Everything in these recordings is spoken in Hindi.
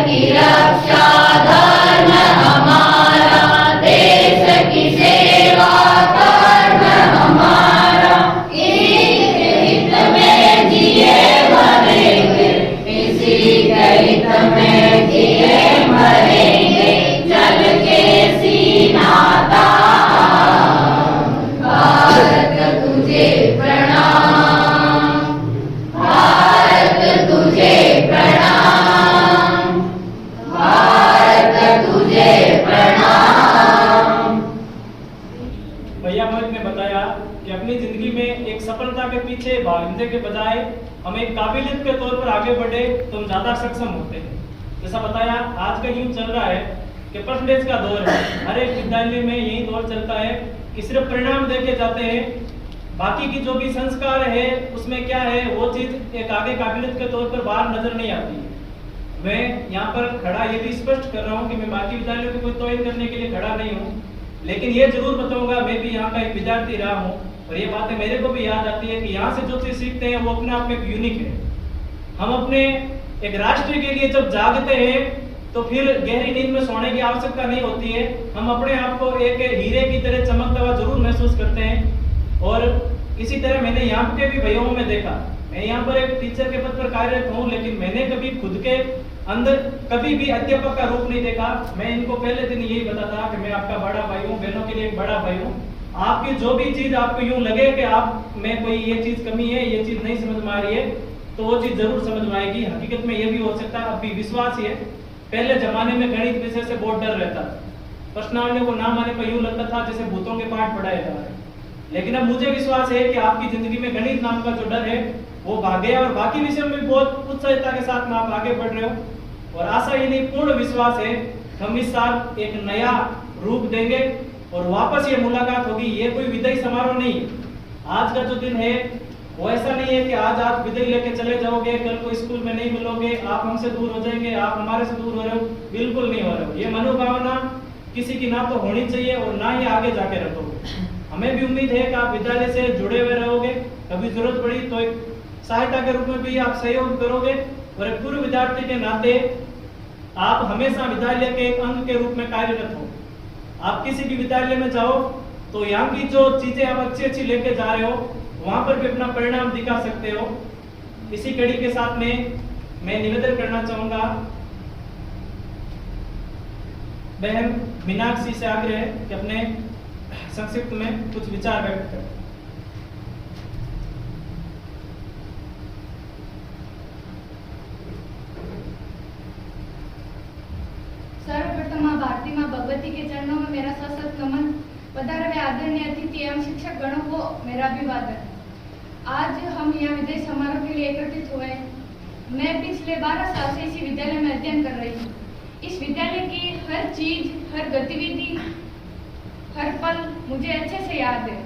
की रक्षा धर्म हमारा, देश की सेवा कर्म हमारा, इस हित में जिए मरेंगे, इसी के हित में जिए मरेंगे, चल के सीना तान। भारत तुझे प्रणाम, भारत तुझे प्रणाम, भारत तुझे प्रणाम। भैया मोहित ने बताया कि अपनी जिंदगी में एक सफलता के पीछे भागने के बजाय हम एक काबिलियत के तौर पर आगे बढ़े तो हम ज्यादा सक्षम होते हैं। जैसा बताया आज का यूं चल रहा है कि परसेंटेज का दौर है, हर एक विद्यालय में यही दौर चलता है कि सिर्फ परिणाम देखे जाते हैं, बाकी की जो भी संस्कार है उसमें क्या है वो चीज एक आगे काबिलियत के तौर पर बाहर नजर नहीं आती है। मैं यहाँ पर खड़ा ये भी स्पष्ट कर रहा हूँ कि मैं बाकी विद्यालयों को कोई तौहीन करने के लिए खड़ा नहीं हूँ, लेकिन ये जरूर बताऊंगा मैं भी यहाँ का एक विद्यार्थी रहा हूँ और ये बातें मेरे को भी याद आती है कि यहाँ से जो चीज सीखते हैं वो अपने आप में यूनिक है। हम अपने एक राष्ट्र के लिए जब जागते हैं तो फिर गहरी नींद में सोने की आवश्यकता नहीं होती है, हम अपने आप को एक हीरे की तरह चमकता हुआ जरूर महसूस करते हैं। और इसी तरह मैंने यहाँ के भी भाइयों में देखा, मैं यहाँ पर एक टीचर के पद पर कार्यरत हूँ, लेकिन मैंने कभी खुद के अंदर कभी भी अध्यापक का रूप नहीं देखा। मैं इनको पहले दिन यही बताता था कि मैं आपका बड़ा भाई हूँ, बहनों के लिए एक बड़ा भाई हूँ। आपकी जो भी चीज आपको यूं लगे कि आप में कोई ये चीज कमी है, ये चीज नहीं समझ में आ रही है, तो वो चीज जरूर समझ में आएगी। हकीकत में ये भी हो सकता है, अब भी विश्वास ही है। पहले जमाने में गणित विषय से बहुत डर रहता था, प्रश्नावली को नाम आने पर यूं लगता था जैसे भूतों के पाठ पढ़ाए जा रहे हैं, लेकिन अब मुझे विश्वास है कि आपकी जिंदगी में गणित नाम का जो डर है वो भाग गया और बाकी विषयों में बहुत उत्साहता के साथ में आप आगे बढ़ रहे हो। और आशा ही नहीं, पूर्ण विश्वास है हम इस साल एक नया रूप देंगे और वापस ये मुलाकात होगी। ये कोई विदाई समारोह नहीं है, आज का जो दिन है वो ऐसा नहीं है कि आज आप विदाई लेके चले जाओगे, कल को स्कूल में नहीं मिलोगे, आप हमसे दूर हो जाएंगे, आप हमारे से दूर हो रहे हो, बिल्कुल नहीं हो रहे हो। ये मनोभावना किसी की ना तो होनी चाहिए और ना ही आगे जाके रखोगे। हमें भी उम्मीद है कि आप विद्यालय से जुड़े हुए रहोगे, कभी जरूरत पड़ी तो एक सहायता के रूप में भी आप सहयोग करोगे और एक पूर्व विद्यार्थी के नाते आप हमेशा विद्यालय के एक अंग के रूप में कार्यरत हो। आप किसी भी विद्यालय में जाओ तो यहाँ की जो चीजें आप अच्छी अच्छी लेके जा रहे हो वहां पर भी अपना परिणाम दिखा सकते हो। इसी कड़ी के साथ में मैं निवेदन करना चाहूंगा, बहन मीनाक्षी से आग्रह है कि अपने संक्षिप्त में कुछ विचार व्यक्त करें। सर्वप्रथम मां भारती मां भगवती के चरणों में मेरा सशक्त नमन। पधारे हुए आदरणीय अतिथि एवं शिक्षक गणों को मेरा अभिवादन। आज हम यहाँ विदाई समारोह के लिए एकत्रित हुए। मैं पिछले 12 साल से इसी विद्यालय में अध्ययन कर रही हूँ। इस विद्यालय की हर चीज, हर गतिविधि, हर पल मुझे अच्छे से याद है।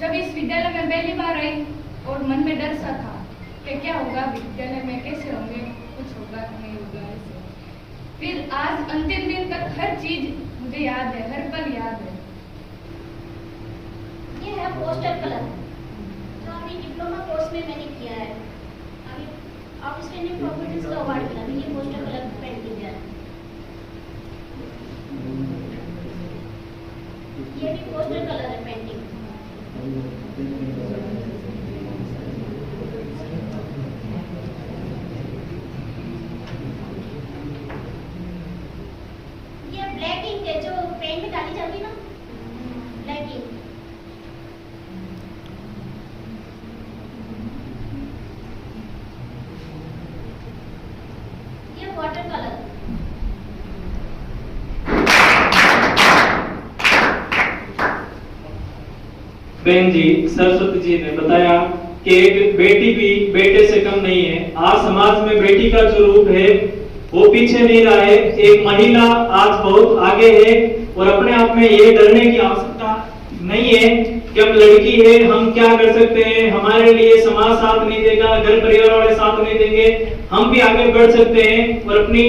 जब इस विद्यालय में पहली बार आई और मन में डर सा था कि क्या होगा विद्यालय में, कैसे होंगे, कुछ होगा नहीं होगा ऐसे। फिर आज अंतिम दिन तक हर चीज मुझे याद है, हर पल याद है। ये है पोस्टर कलर जो अभी डिप्लोमा कोर्स में मैंने किया है। अभी आउटस्टैंडिंग परफॉर्मेंस का अवार्ड मिला, ये पोस्टर कलर पेंटिंग है। ये भी पोस्टर कलर है पेंटिंग। ये ब्लैक इंक है जो पेन में डाली जाती ना, ब्लैक इंक। ये वाटर कलर। बहन जी सरस्वती जी ने बताया कि एक बेटी भी बेटे से कम नहीं है। आज समाज में बेटी का जो रूप है वो पीछे नहीं रहा है। एक महिला आज बहुत आगे है और अपने आप में ये डरने की आवश्यकता नहीं है कि हम लड़की है, हम क्या कर सकते हैं, हमारे लिए समाज साथ नहीं देगा, घर परिवार वाले साथ नहीं देंगे, हम भी आगे बढ़ सकते हैं और अपनी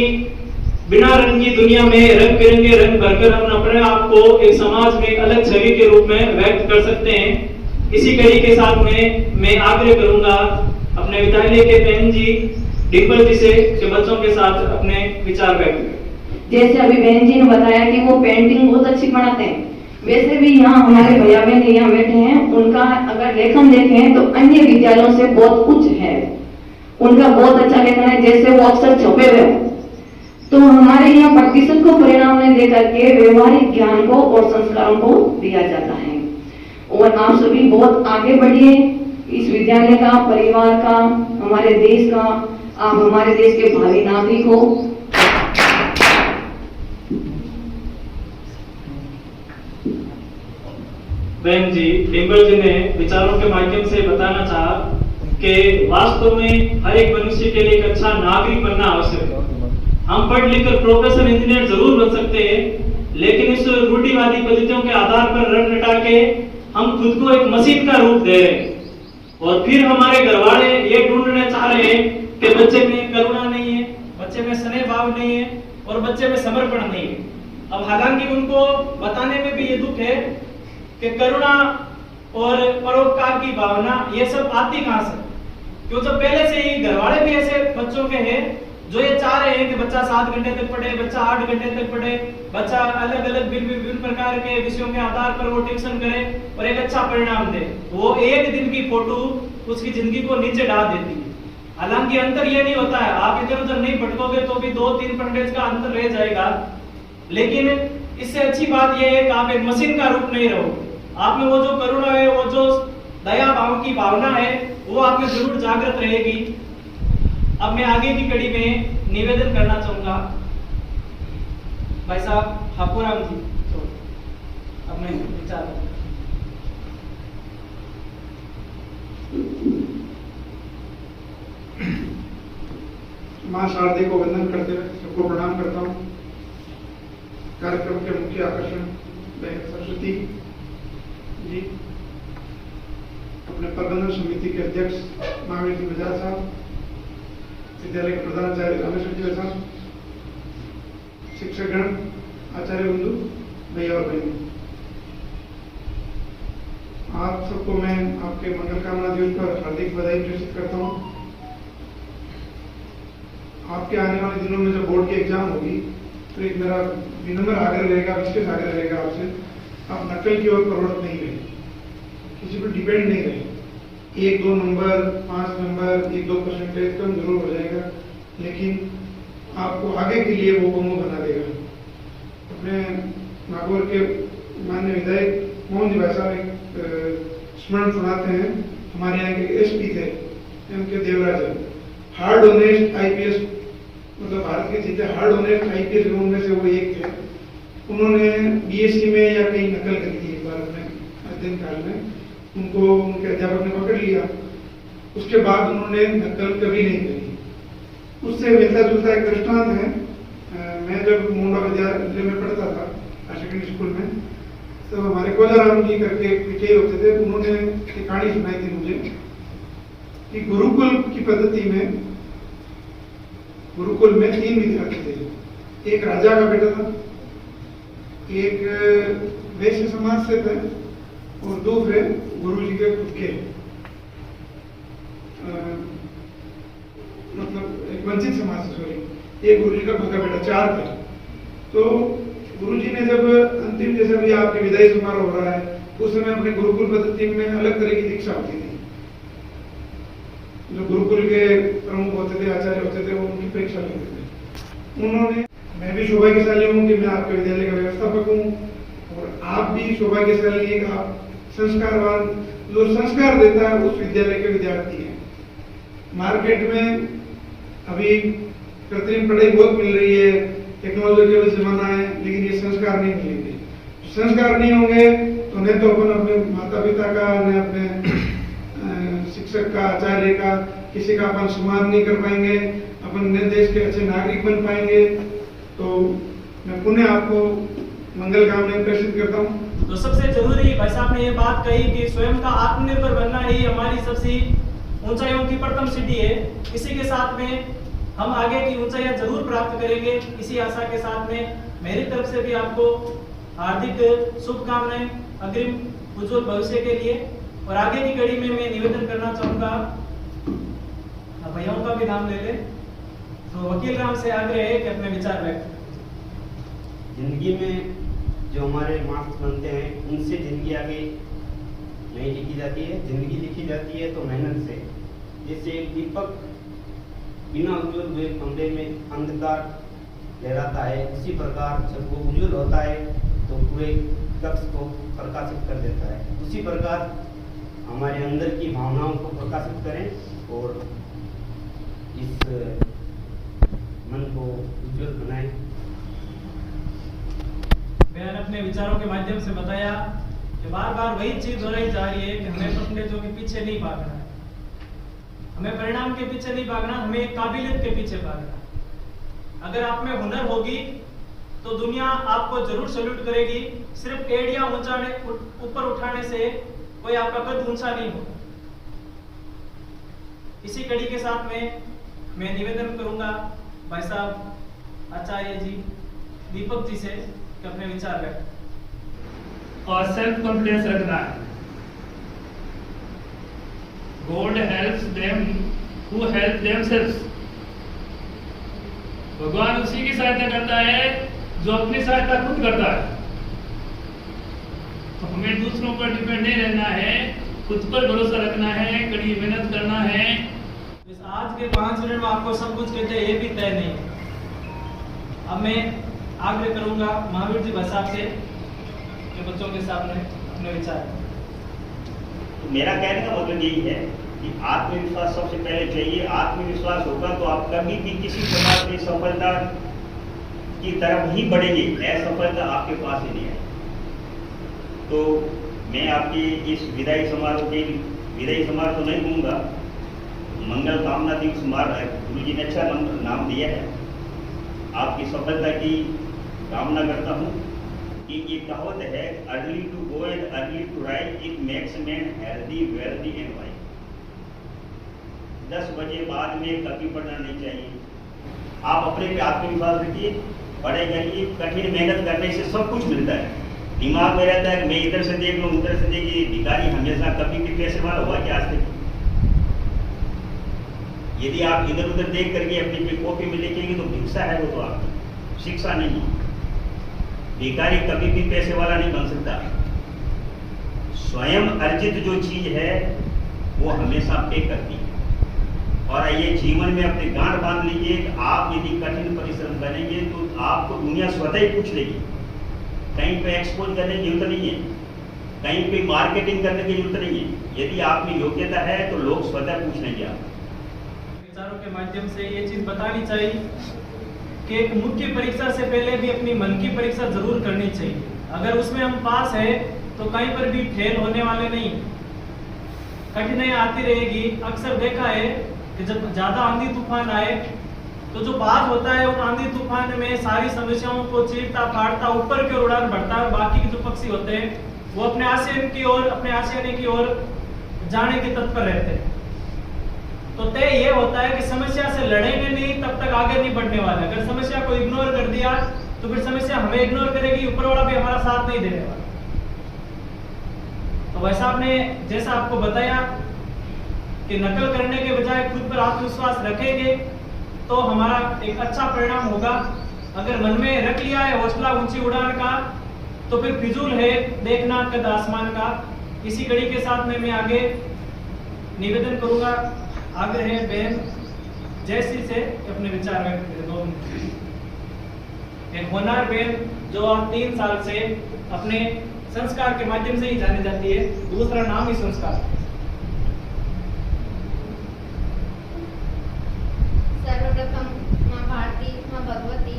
बिना रंग की दुनिया में रंग बिरंगे रंग भरकर हम अपने आप को एक समाज में एक अलग छवि के रूप में व्यक्त कर सकते हैं। इसी कड़ी के साथ में मैं आग्रह करूंगा अपने विद्यालय के बहन जी डिम्पल जी से कि बच्चों के साथ अपने विचार व्यक्त करें। जैसे अभी बहन जी ने बताया कि वो पेंटिंग बहुत अच्छी बनाते हैं, वैसे भी यहाँ हमारे भैया बहन यहाँ बैठे हैं, उनका अगर लेखन देखें तो अन्य विद्यालयों से बहुत उच्च है। उनका बहुत अच्छा लेखन है, जैसे वो अक्सर छपे हुए हैं। तो हमारे यहाँ प्रतिशत को परिणाम नहीं दे करके व्यवहारिक ज्ञान को और संस्कारों को दिया जाता है। और आप सभी बहुत आगे बढ़िए, इस विद्यालय का, परिवार का, हमारे देश का, आप हमारे देश के भावी नागरिक हो। बहन जी, डिम्पल जी ने विचारों के माध्यम से बताना चाहा कि वास्तव में हर एक मनुष्य के लिए एक अच्छा नागरिक बनना आवश्यक है। हम पढ़ लिख कर प्रोफेसर इंजीनियर जरूर बन सकते हैं, लेकिन इस रूढ़िवादी पद्धतियों के आधार पर रट रटा के हम खुद को एक मशीन का रूप दे रहे हैं। और फिर हमारे घर वाले ये ढूंढने चाह रहे हैं कि बच्चे में करुणा नहीं है, बच्चे में स्नेह भाव नहीं है और बच्चे में समर्पण नहीं है। अब हालांकि उनको बताने में भी ये दुख है कि करुणा और परोपकार की भावना ये सब आती कहां से, क्यों जब पहले से ही घर वाले भी ऐसे बच्चों के हैं जो ये चाह रहे हैं कि बच्चा 7 घंटे तक पढ़े, बच्चा 8 घंटे तक पढ़े, बच्चा अलग अलग विभिन्न प्रकार के विषयों के आधार पर वो ट्यूशन करे और एक अच्छा परिणाम दे। वो एक दिन की फोटो उसकी जिंदगी को नीचे डाल देती है। हालांकि अंतर ये नहीं होता है, आप इधर उधर नहीं भटकोगे तो भी 2-3% का अंतर रह जाएगा, लेकिन इससे अच्छी बात यह है कि आप एक मशीन का रूप नहीं रहोगे। आप में वो जो करुणा है, वो जो दया भाव की भावना है, वो आप में जरूर जागृत रहेगी। अब मैं आगे की कड़ी में निवेदन करना चाहूंगा भाई साहब हापुराम जी, तो अपने विचार। मां शारदे को वंदन करते हुए सबको प्रणाम करता हूँ। कार्यक्रम के मुख्य आकर्षण बहन सरस्वती जी, अपने प्रबंधन समिति के अध्यक्ष महावीर जी बजाज साहब, विद्यालय के प्रधानाचार्य रामेश्वर जी साहब, शिक्षकगण, आचार्य बंधु, भैया और बहन, आप सबको मैं आपके मंगल कामना दिवस पर हार्दिक बधाई प्रेषित करता हूँ। आपके आने वाले दिनों में जब बोर्ड की एग्जाम होगी तो एक मेरा विनम्र आग्रह रहेगा, विशेष आग्रह रहेगा आपसे, आप नकल की ओर प्रवृत्त नहीं रहे, किसी पर डिपेंड नहीं रहे। 1-2 नंबर, 5 नंबर, 1-2% कम जरूर हो जाएगा, लेकिन आपको आगे के लिए वो कमो बना देगा। अपने नागौर के माननीय विधायक मोहन जी भाई साहब एक स्मरण सुनाते हैं। हमारे यहाँ के एसपी थे उनके देवराज, हार्ड ऑनेस्ट आईपीएस, मतलब भारत के जीते हार्ड ऑनेस्ट आईपीएस में से वो एक थे। उन्होंने बीएससी में या कहीं नकल करी थी एक बार अपने अध्ययन काल में, उनको उनके अध्यापक ने पकड़ लिया। उसके बाद उन्होंने नकल कभी नहीं करी। उससे मिलता जुलता एक दृष्टांत है। मैं जब मोंडा विद्यालय में पढ़ता था, सेकेंडरी स्कूल में, तो हमारे कोजाराम जी करके पीटे होते थे, उन्होंने एक कहानी सुनाई थी मुझे कि गुरुकुल की पद्धति में, गुरुकुल में 3 विद्यार्थी थे। एक राजा का बेटा था, एक वैश्य समाज से थे और दूसरे गुरु जी के खुद के, मतलब एक वंचित समाज से, सॉरी, एक गुरु जी का खुद का बेटा, 4 थे। तो गुरु जी ने जब अंतिम, जैसे अभी आपके विदाई समारोह हो रहा है, उस समय अपने गुरुकुल पद्धति में अलग तरह की दीक्षा होती थी। जो गुरुकुल के प्रमुख होते थे, आचार्य होते थे, वो उनकी परीक्षा लेते थे। उन्होंने, मैं भी सौभाग्यशाली हूँ कि मैं आपके विद्यालय का व्यवस्थापक हूँ और आप भी सौभाग्यशाली हैं कि आप संस्कारवान, जो संस्कार देता है उस विद्यालय के विद्यार्थी हैं। मार्केट में अभी कृत्रिम पढ़ाई बहुत मिल रही है, टेक्नोलॉजी का जमाना है, लेकिन ये संस्कार नहीं मिलेंगे। संस्कार नहीं होंगे तो न तो अपन अपने माता पिता का, न अपने शिक्षक का, आचार्य का, किसी का अपन सम्मान नहीं कर पाएंगे, अपन नए देश के अच्छे नागरिक बन पाएंगे। तो मैं पुनः आपको मंगल कामनाएं प्रेषित करता हूँ। तो सबसे जरूरी भाई साहब ने ये बात कही कि स्वयं का आत्मनिर्भर बनना ही हमारी सबसे ऊंचाइयों की प्रथम सीढ़ी है। इसी के साथ में हम आगे की ऊंचाइयां जरूर प्राप्त करेंगे। इसी आशा के साथ में मेरी तरफ से भी आपको हार्दिक शुभकामनाएं अग्रिम उज्जवल भविष्य के लिए। और आगे की कड़ी में मैं निवेदन करना चाहूंगा, भैयाओं का भी नाम ले ले। तो वकील राम से आग्रह है कि अपने विचार व्यक्त करें। जिंदगी में जो हमारे मार्क्स बनते हैं उनसे जिंदगी आगे नहीं लिखी जाती है। जिंदगी लिखी जाती है तो मेहनत से। जैसे एक दीपक बिना उज्जवल हुए कमरे में अंधकार लहराता है, उसी प्रकार जब वो उज्जवल होता है तो पूरे कक्ष को प्रकाशित कर देता है। उसी प्रकार हमारे अंदर की भावनाओं को प्रकाशित करें और इस मन को उज्जवल बनाएं। मैंने अपने विचारों के माध्यम से बताया कि बार बार वही चीज दोहराई जा रही है कि हमें परसेंटेजों के पीछे नहीं भागना है, हमें परिणाम के पीछे नहीं भागना, हमें एक काबिलियत के पीछे भागना है। अगर आप में हुनर होगी तो दुनिया आपको जरूर सैल्यूट करेगी। सिर्फ एड़ियां ऊपर उठाने से कोई आपका कद ऊंचा नहीं होगा। इसी कड़ी के साथ में मैं निवेदन करूंगा भाई साहब आचार्य जी दीपक जी से कि अपने विचार व्यक्त और सेल्फ कॉन्फिडेंस रखना है। God helps them who help themselves. भगवान उसी की सहायता करता है जो अपनी सहायता खुद करता है। तो हमें दूसरों पर डिपेंड नहीं रहना है, खुद पर भरोसा रखना है, कड़ी मेहनत करना है। इस आज के 5 मिनट में आपको सब कुछ कहते हैं ये भी तय नहीं है। अब मैं आग्रह करूंगा महावीर जी भाई साहब से कि बच्चों के सामने अपने विचार। तो मेरा कहने का मतलब यही है कि आत्मविश्वास सबसे पहले चाहिए। आत्मविश्वास होगा तो आप कभी भी किसी प्रकार की सफलता की तरफ ही बढ़ेंगे, असफलता आपके पास ही नहीं है। तो मैं आपकी इस विदाई समारोह तो नहीं कहूँगा, मंगल कामना दिवस समारोह गुरु जी ने अच्छा नाम दिया है। आपकी सफलता की कामना करता हूँ कि ये कहावत है early to go and early to rise it makes man healthy wealthy and wise. 10 बजे बाद में कभी पढ़ना नहीं चाहिए। आप अपने पे आत्मविश्वास रखिए, पढ़ाई करिए, कठिन मेहनत करने से सब कुछ मिलता है। दिमाग में रहता है मैं इधर से देख लूँ उधर से देखिए, भिखारी हमेशा कभी भी पैसे वाला हुआ कि आज तक। यदि आप इधर उधर देख करके अपनी कॉपी में लिखेंगे तो भिक्षा है वो, तो आपकी शिक्षा नहीं। भिखारी कभी भी पैसे वाला नहीं बन सकता। स्वयं अर्जित जो चीज है वो हमेशा पे करती है। और ये जीवन में अपने गांठ बांध लीजिए कि आप यदि कठिन परिश्रम करेंगे तो आपको दुनिया स्वतः ही पूछ लेगी। कहीं पे एक्सपोज करने की जरूरत नहीं है, कहीं पे मार्केटिंग करने की जरूरत नहीं है। यदि आप में योग्यता है तो लोग स्वतः पूछ लेंगे आप। विचारों के माध्यम से ये चीज बतानी चाहिए कि एक मुख्य परीक्षा से पहले भी अपनी मन की परीक्षा जरूर करनी चाहिए। अगर उसमें हम पास है तो कहीं पर भी फेल होने वाले नहीं। कठिनाई आती रहेगी। अक्सर देखा है कि जब ज्यादा आंधी तूफान आए तो जो पास होता है उन आंधी तूफान में सारी समस्याओं को चीरता फाड़ता ऊपर की ओर उड़ान भरता है। बाकी के जो पक्षी होते हैं वो अपने आशय की ओर, अपने आशय की ओर जाने के तत्पर रहते हैं। तो तय ये होता है कि समस्या से लड़ेंगे नहीं तब तक आगे नहीं बढ़ने वाले। अगर समस्या को इग्नोर कर दिया तो फिर समस्या हमें इग्नोर करेगी, ऊपर वाला भी हमारा साथ नहीं देने वाला। तो वैसा आपने जैसा आपको बताया कि नकल करने के बजाय खुद पर आत्मविश्वास रखेंगे तो हमारा एक अच्छा परिणाम होगा। अगर मन में रख लिया है हौसला ऊंची उड़ान का तो फिर फिजूल है देखना कद आसमान का। इसी कड़ी के साथ में मैं आगे निवेदन करूंगा, आग्रह है बहन जयश्री से अपने विचार व्यक्त करें। एक होनहार बहन जो 3 साल से अपने संस्कार के माध्यम से ही जानी जाती है, दूसरा नाम ही संस्कार। सर्वप्रथम माँ भारती, माँ भगवती,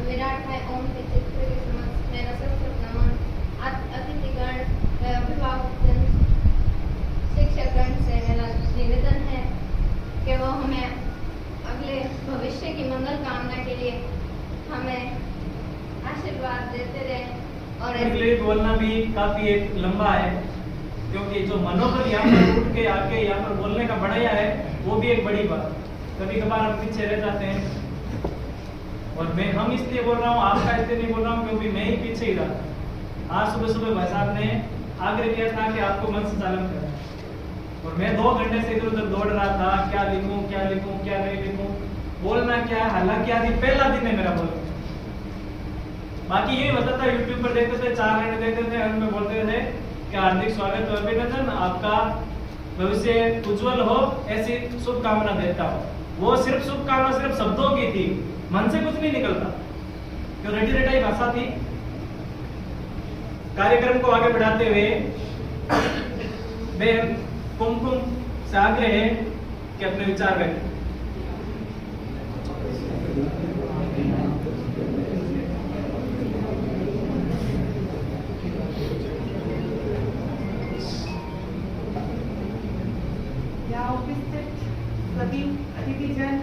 विराट है ओम के चित्र के समक्ष मेरा सशक्त नमन। अतिथिगण, अभिभावकगण, शिक्षकगण से मेरा निवेदन है कि वो हमें अगले भविष्य की मंगल कामना के लिए हमें आशीर्वाद देते रहे। और इंग्लिश बोलना भी काफी एक लंबा है क्योंकि जो मनोबल यहाँ पर उठ के आके यहाँ पर बोलने का बढ़ाया है वो भी एक बड़ी बात। कभी कभार हम पीछे रह जाते हैं और मैं हम इसलिए बोल रहा हूँ, आपका इसलिए नहीं बोल रहा हूँ क्योंकि मैं ही पीछे ही रहा। आज सुबह सुबह भाई साहब ने आग्रह किया था कि आपको मंच संचालन करना और मैं 2 घंटे से इधर उधर दौड़ रहा था, क्या लिखूं क्या नहीं लिखूं। बोलना क्या है, हालांकि आज ये पहला दिन है मेरा बोलने। बाकी यही होता था, यूट्यूब पर देखते थे, 4 घंटे देखते थे, अंत में बोलते थे कि हार्दिक स्वागत और अभिनंदन, आपका भविष्य उज्जवल हो, ऐसी शुभकामना देता हूँ। वो सिर्फ शुभकामना सिर्फ शब्दों की थी, मन से कुछ नहीं निकलता, क्यों रटी रटाई भाषा थी। कार्यक्रम को आगे बढ़ाते हुए मैं कुमकुम से आग्रह है कि अपने विचार व्यक्त। यहाँ उपस्थित सभी अतिथिजन,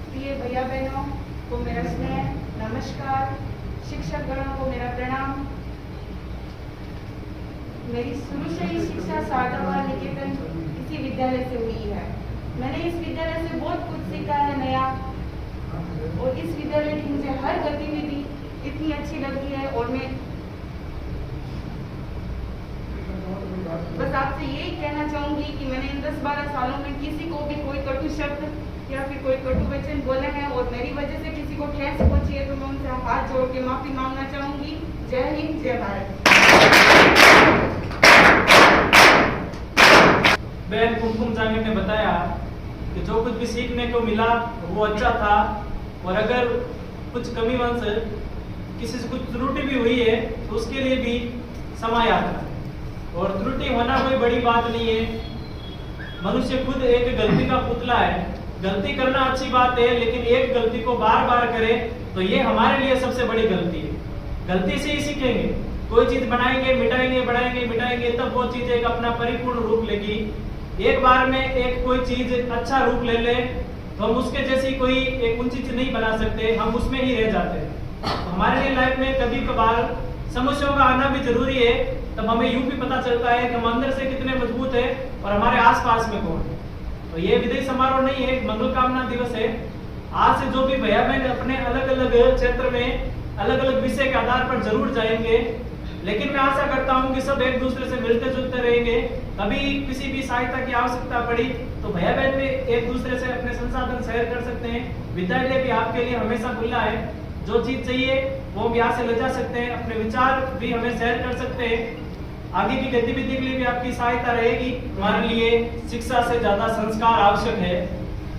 प्रिय भैया बहनों को मेरा स्नेह नमस्कार, शिक्षक गणों को मेरा प्रणाम। मेरी शुरू से ही शिक्षा शारदा निकेतन इसी विद्यालय से हुई है। मैंने इस विद्यालय से बहुत कुछ सीखा है नया, और इस विद्यालय की मुझे हर गतिविधि इतनी अच्छी लगती है। और मैं बस आपसे यही कहना चाहूंगी कि मैंने इन 10-12 सालों में किसी को भी कोई कटु शब्द या फिर कोई कटु वचन बोला है और मेरी वजह से किसी को ठेस पहुंची है तो मैं उनसे हाथ जोड़ के माफी मांगना चाहूंगी। जय हिंद, जय भारत। बहन कुमकुम जांगे ने बताया कि जो कुछ भी सीखने को मिला वो अच्छा था, और अगर कुछ कमी वंश किसी से कुछ त्रुटि भी हुई है तो उसके लिए भी समय आता है, और त्रुटि होना कोई बड़ी बात नहीं है। मनुष्य खुद एक गलती का पुतला है। गलती करना अच्छी बात है, लेकिन एक गलती को बार बार करे तो ये हमारे लिए सबसे बड़ी गलती है। गलती से ही सीखेंगे, कोई चीज बनाएंगे, मिटाएंगे, बढ़ाएंगे, मिटाएंगे, तब वो चीज एक अपना परिपूर्ण रूप लेगी। एक बार में एक कोई चीज अच्छा रूप ले ले तो हम उसके जैसी कोई एक ऊंची चीज नहीं बना सकते, हम उसमें ही रह जाते हैं। तो हमारे लिए लाइफ में कभी कभार समस्याओं का आना भी जरूरी है, तब हमें यूं भी पता चलता है कि हम अंदर से कितने मजबूत है और हमारे आसपास में कौन है। तो ये विजय समारोह नहीं है, मंगल कामना दिवस है। आज से जो भी भैया बहन अपने अलग अलग क्षेत्र में अलग अलग विषय के आधार पर जरूर जाएंगे, लेकिन मैं आशा करता हूं कि सब एक दूसरे से मिलते जुलते रहेंगे। कभी किसी भी सहायता की आवश्यकता पड़ी तो भैया बहन भी एक दूसरे से अपने संसाधन शेयर कर सकते हैं। विद्यालय भी आपके लिए हमेशा खुला है, जो चीज चाहिए वो भी यहाँ से ले जा सकते हैं, अपने विचार भी हमें शेयर कर सकते हैं। आगे की गतिविधि के लिए भी आपकी सहायता रहेगी। हमारे लिए शिक्षा से ज्यादा संस्कार आवश्यक है।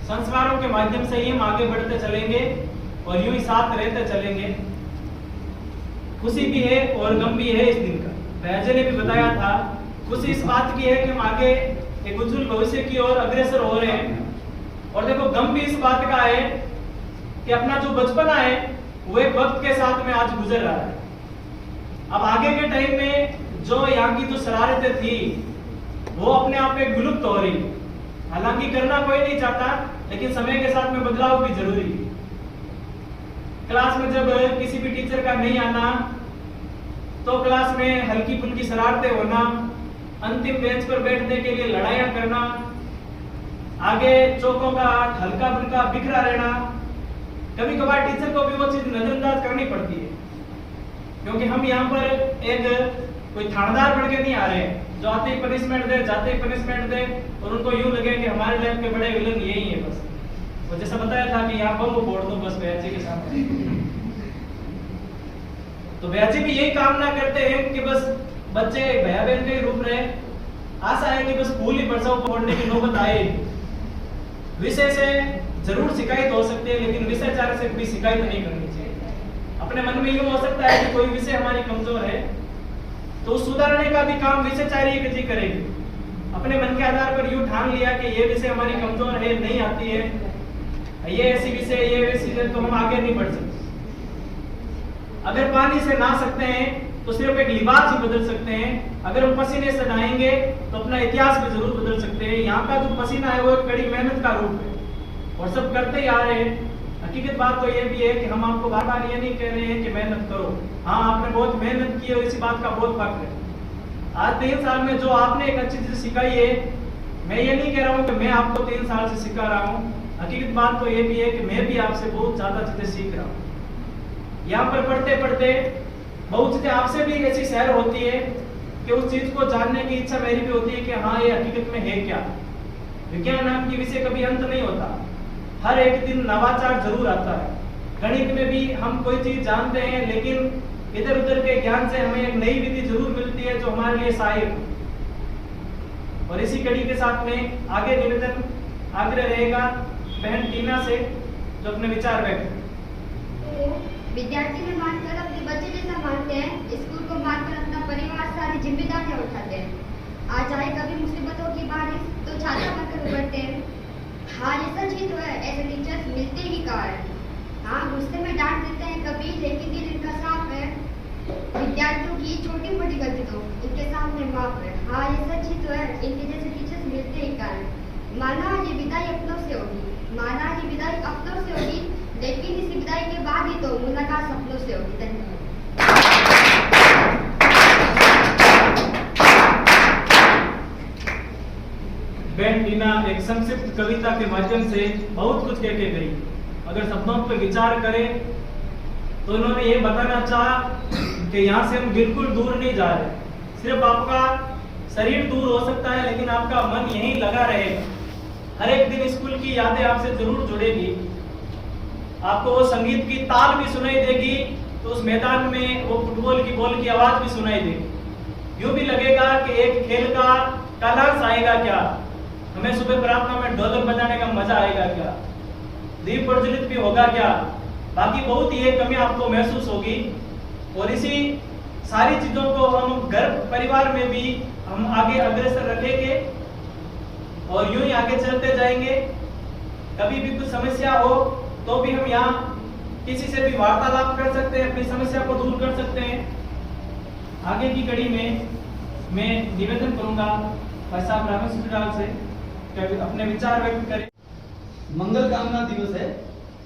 संस्कारों के माध्यम से ही हम आगे बढ़ते चलेंगे और यूं ही साथ रहते चलेंगे। खुशी भी है और गम भी है इस दिन का। भैया ने भी बताया था, खुशी इस बात की है कि हम आगे एक उज्जवल भविष्य की ओर अग्रसर हो रहे हैं, और देखो गम भी इस बात का है कि अपना जो बचपना है वो एक वक्त के साथ में आज गुजर रहा है। अब आगे के टाइम में जो यहाँ की जो शरारतें थी वो अपने आप में विलुप्त हो रही। हालांकि करना कोई नहीं चाहता, लेकिन समय के साथ में बदलाव भी जरूरी है। क्लास में जब किसी भी टीचर का नहीं आना तो क्लास में हल्की फुल्की शरारतें होना, अंतिम बेंच पर बैठने के लिए लड़ाइयां करना, आगे चौकों का हल्का फुल्का बिखरा रहना। कभी कभार टीचर को भी वो चीज नजरअंदाज करनी पड़ती है, क्योंकि हम यहाँ पर एक कोई थानेदार बन के नहीं आ रहे हैं जो आते ही पनिशमेंट दे, जाते ही पनिशमेंट दे और उनको यूं लगे कि हमारे लाइफ के बड़े विलन यही है बस। वो जैसा बताया था कि यहाँ बम फोड़ दो बस भैया जी के सामने। तो भैया जी भी यही कामना करते हैं कि बस बच्चे भैया बहन के रूप रहे। आशा है कि बस फूल ही बरसाओ फोड़ने की नौबत आए। विषय से जरूर शिकायत हो सकती है, लेकिन विषयचार से भी शिकायत नहीं करनी चाहिए। अपने मन में यूं हो सकता है कि कोई विषय हमारी कमजोर है तो सुधारने का भी काम विषयचारी जी करेगी। अपने मन के आधार पर यूं ठान लिया कि ये विषय हमारी कमजोर है, नहीं आती है, ये ऐसी विषय, ये वैसी विषय, तो हम आगे नहीं बढ़ सकते। अगर पानी से नहा सकते हैं तो सिर्फ एक लिबास ही बदल सकते हैं। अगर हम पसीने से नहाएंगे तो अपना इतिहास भी जरूर बदल सकते हैं। यहाँ का जो पसीना है वो एक कड़ी मेहनत का रूप है और सब करते ही आ रहे हैं। हकीकत बात तो ये भी है कि हम आपको बार बार ये नहीं कह रहे हैं कि मेहनत करो। हाँ, आपने बहुत मेहनत की है और इसी बात का बहुत फर्क है। आज 3 साल में जो आपने एक अच्छी चीज सिखाई है, मैं ये नहीं कह रहा हूँ कि मैं आपको 3 साल से सिखा रहा हूँ। हकीकत बात तो ये भी है कि मैं भी आपसे बहुत ज्यादा चीजें सीख रहा हूँ। यहाँ पर पढ़ते पढ़ते बहुत चीजें आपसे भी ऐसी शेयर होती है कि उस चीज को जानने की इच्छा मेरी भी होती है कि हाँ, ये हकीकत में है क्या। विज्ञान नाम की विषय कभी अंत नहीं होता। हर एक दिन नवाचार जरूर आता है। गणित में भी हम कोई चीज जानते हैं, लेकिन इधर उधर के ज्ञान से हमें एक नई विधि जरूर मिलती है जो हमारे लिए सहायक हो। और इसी कड़ी के साथ में आगे निवेदन आग्रह रहेगा बहन टीना से, जो अपने विचार व्यक्त करें। विद्यार्थी में मानकर अपने बच्चे जैसा मानते हैं, स्कूल को मानकर अपना परिवार सारी जिम्मेदारियां उठाते हैं। आज आए कभी मुसीबतों की बारिश तो छाता बनकर उभरते हैं। हाँ, ये सच ही तो है, ऐसे टीचर्स मिलते ही कहाँ हैं। हाँ, गुस्से में डांट देते हैं कभी, लेकिन दिल इनका साफ है। विद्यार्थियों की छोटी मोटी गलती तो इनके सामने माफ है। हाँ, ये सच ही तो है, इनके जैसे टीचर्स मिलते ही कहाँ हैं। माना ये विदाई अपनों से होगी, माना ये विदाई अपनों से होगी, लेकिन इस विदाई के बाद ही तो मुलाकात सपनों से होगी। धन्यवाद। बहन टीना एक संक्षिप्त कविता के माध्यम से बहुत कुछ कह के गई। अगर शब्दों पर विचार करें तो उन्होंने ये बताना चाहा कि यहाँ से हम बिल्कुल दूर नहीं जा रहे, सिर्फ आपका शरीर दूर हो सकता है लेकिन आपका मन यहीं लगा रहेगा। हर एक दिन स्कूल की यादें आपसे जरूर जुड़ेगी। आपको वो संगीत की ताल भी सुनाई देगी, तो उस मैदान में वो फुटबॉल की बॉल की आवाज भी सुनाई देगी। यूं भी लगेगा कि एक खेल का कलर्स आएगा क्या, हमें सुबह प्रार्थना में ढोलक बजाने का मजा आएगा क्या, दीप प्रज्वलित भी होगा क्या, बाकी बहुत ही कमी आपको महसूस होगी। और इसी सारी चीजों को हम घर परिवार में भी हम आगे अग्रसर रखेंगे और यूं ही आगे चलते जाएंगे। कभी भी कुछ समस्या हो तो भी हम यहाँ किसी से भी वार्तालाप कर सकते हैं, अपनी समस्या को दूर कर सकते हैं। आगे की कड़ी में मैं निवेदन करूंगा भाई साहब रामेश सुडाल से कि अपने विचार व्यक्त करें। मंगल कामना दिवस है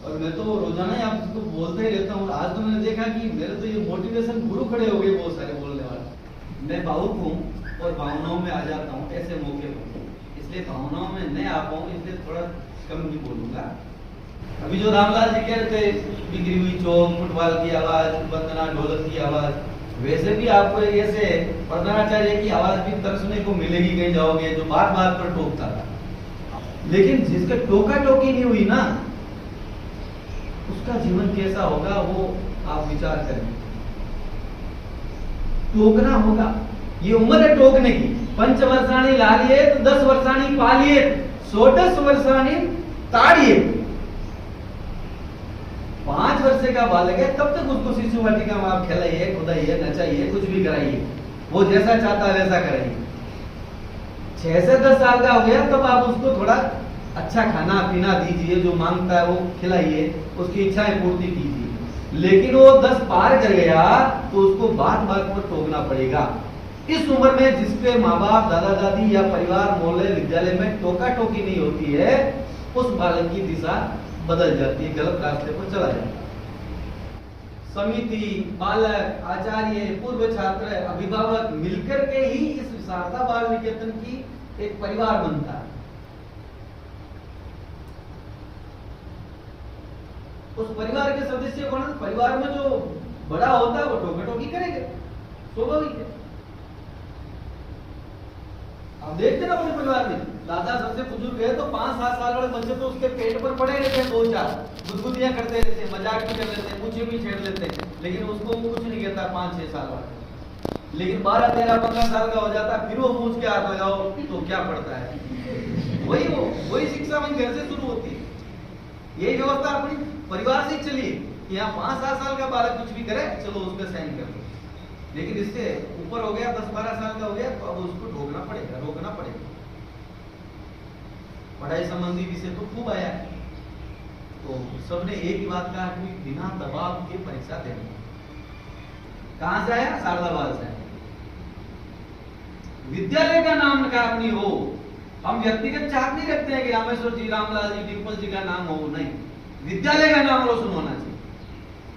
और मैं तो रोजाना ही आपको बोलते ही रहता हूँ। आज तो मैंने देखा कि मेरे तो ये मोटिवेशन गुरु खड़े हो गए बहुत सारे बोलने वाले। मैं भावुक हूँ और भावनाओं में आ जाता हूँ ऐसे मौके पर, इसलिए भावनाओं में नहीं आ पाऊँ, इसलिए थोड़ा कम भी बोलूंगा। अभी जो रामलाल जी कह रहे थे बिगड़ी हुई चौक, फुटबॉल की आवाज, वंदना ढोलक की आवाज, वैसे भी आपको ऐसे प्रधानाचार्य की आवाज भी सुनने को मिलेगी कहीं जाओगे, जो बात बात पर टोकता था। लेकिन जिसका टोका टोकी नहीं हुई ना, उसका जीवन कैसा होगा वो आप विचार करें। टोकना होगा, ये उम्र है टोकने की। 5 वर्षाणी लालिए तो 10 वर्षाणी पालिए, 16 वर्षाणी ताड़िए। 5 वर्ष का बालक है तब तक उसको शिशु वाटिका में आप खिलाइए, खुदाइए, नचाइए, कुछ भी कराइए, वो जैसा चाहता है वैसा कराइए। 6 से 10 साल का हो गया तब आप उसको थोड़ा अच्छा खाना पीना दीजिए, जो मांगता है वो खिलाइए, उसकी इच्छाएं पूर्ति कीजिए। लेकिन वो 10 पार कर गया तो उसको बात बात पर टोकना पड़ेगा। इस उम्र में जिसके माँ बाप, दादा दादी या परिवार, मोहल्ले, विद्यालय में टोका टोकी नहीं होती है, उस बालक की दिशा बदल जाती है, गलत रास्ते पर चला जाता है। समिति, बालक, आचार्य, पूर्व छात्र, अभिभावक मिलकर के ही इस शारदा बाल निकेतन की एक परिवार बनता है। उस परिवार के सदस्य को ना, परिवार में जो बड़ा होता है वो टोका टोकी करेगा, स्वाभाविक है। आप देखते ना अपने परिवार में, दादा सबसे बुजुर्ग है तो 5-7 साल वाले बच्चे तो उसके पेट पर पड़े रहते हैं, 2-4 गुदगुदियां करते रहते हैं, मजाक भी कर लेते हैं, पूछे भी छेड़ लेते हैं, लेकिन उसको कुछ नहीं कहता 5-6 साल वाला। लेकिन 12-13-15 साल का हो जाता, फिर वो पूछ के हाथ लगाओ तो क्या पड़ता है। वही शिक्षा वही घर से शुरू होती है। यही व्यवस्था अपनी परिवार से चलिए कि यहाँ 5-7 साल का बालक कुछ भी करे, चलो उस पर साइन कर दो। लेकिन इससे ऊपर हो गया, 10-12 साल का हो गया, तो अब उसको रोकना पड़ेगा। पढ़ाई संबंधी विषय तो खूब आया है, तो सबने एक ही बात कहा कि बिना दबाव के परीक्षा देनी। कहां से आया? शारदा बाल से। विद्यालय का नाम अपनी हो। हम व्यक्तिगत चाहत नहीं रखते हैं कि रामेश्वर जी, रामलाल जी, डिम्पल जी का नाम हो, नहीं, विद्यालय का नाम रोशन होना चाहिए।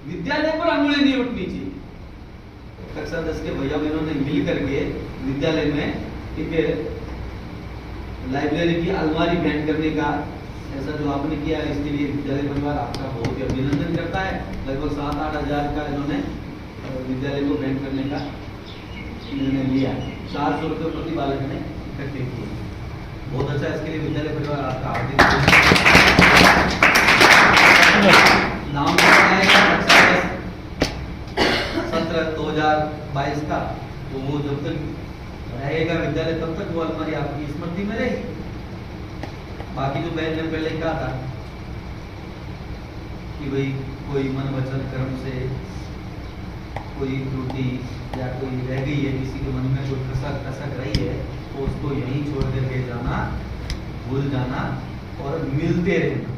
विद्यालय पर अंगुली नहीं उठनी चाहिए। कक्षा 10 के भैया बहनों ने मिल करके विद्यालय में एक लाइब्रेरी की अलमारी भेंट करने का ऐसा जो आपने किया है, इसके लिए विद्यालय परिवार आपका बहुत ही अभिनंदन करता है। लगभग 7-8 हजार का इन्होंने विद्यालय को भेंट करने का निर्णय लिया। 400 रुपये प्रति बालक ने इकट्ठे किए। बहुत अच्छा, इसके लिए विद्यालय परिवार आपका हार्दिक 22 का, तो वो जब तक रहेगा विद्यालय तब तक वो अलमारी आपकी स्मृति में रहेगी। बाकी जो बहन ने पहले कहा था कि भाई कोई मन वचन कर्म से कोई त्रुटि या कोई रह गई है, किसी के मन में कोई कसक रही है, तो उसको यहीं छोड़ करके जाना, भूल जाना और मिलते रहना।